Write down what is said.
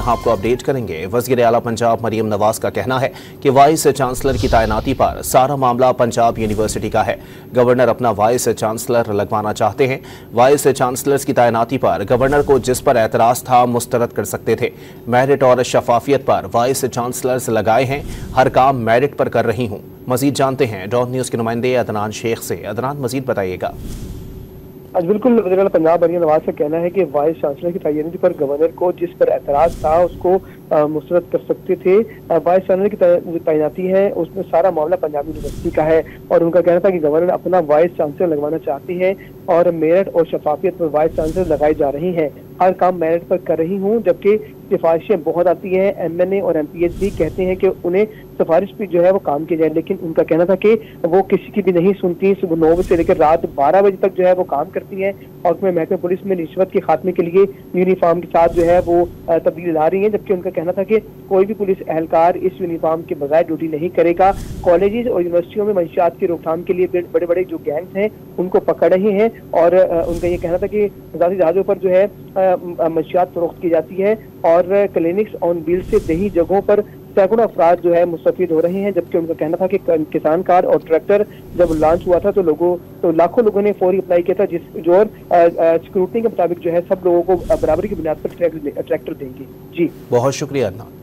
जहां आपको अपडेट करेंगे। वज़ीर आला पंजाब मरियम नवाज का कहना है कि वाइस चांसलर की तैनाती पर सारा मामला पंजाब यूनिवर्सिटी का है। गवर्नर अपना वाइस चांसलर लगवाना चाहते हैं। वाइस चांसलर्स की तैनाती पर गवर्नर को जिस पर एतराज़ था मुस्तरद कर सकते थे। मेरिट और शफाफियत पर वाइस चांसलर्स लगाए हैं। हर काम मेरिट पर कर रही हूँ। मजीद जानते हैं डॉन न्यूज़ के नुमाइंदे अदनान शेख से। अदनान, मजीद बताइएगा। आज बिल्कुल वज़ीर आला पंजाब मरियम नवाज का कहना है कि वाइस चांसलर की तैनाती पर गवर्नर को जिस पर एतराज था उसको मुस्तरद कर सकते थे। वाइस चांसलर की तैनाती है उसमें सारा मामला पंजाब यूनिवर्सिटी का है और उनका कहना था कि गवर्नर अपना वाइस चांसलर लगवाना चाहते हैं और मेरिट और शफाफियत पर वाइस चांसलर लगाई जा रही हैं। हर काम मेरिट पर कर रही हूँ, जबकि सिफारिशें बहुत आती हैं। MNA और MPH भी कहते हैं कि उन्हें सिफारिश भी जो है वो काम की जाए, लेकिन उनका कहना था कि वो किसी की भी नहीं सुनती। सुबह 9 बजे से लेकर रात 12 बजे तक जो है वो काम करती हैं और उसमें महकमे पुलिस में रिश्वत के खात्मे के लिए यूनिफॉर्म के साथ जो है वो तब्दीली ला रही है। जबकि उनका कहना था कि कोई भी पुलिस एहलकार इस यूनिफॉर्म के बगैर ड्यूटी नहीं करेगा। कॉलेजेस और यूनिवर्सिटियों में मंशियात की रोकथाम के लिए बड़े बड़े जो गैंग्स हैं उनको पकड़ रहे हैं और उनका ये कहना था कि ज़ाती जहाज़ों पर जो है मंशियात फरोख्त की जाती है और क्लिनिक्स ऑन व्हील से दही जगहों पर सैकड़ों अफराद जो है मुस्तफीद हो रहे हैं। जबकि उनका कहना था कि किसान कार और ट्रैक्टर जब लॉन्च हुआ था तो लाखों लोगों ने फौरी अप्लाई किया था, जो सिक्योरिटी के मुताबिक जो है सब लोगों को बराबरी की बुनियाद पर ट्रैक्टर देंगे। जी, बहुत शुक्रिया अदनान।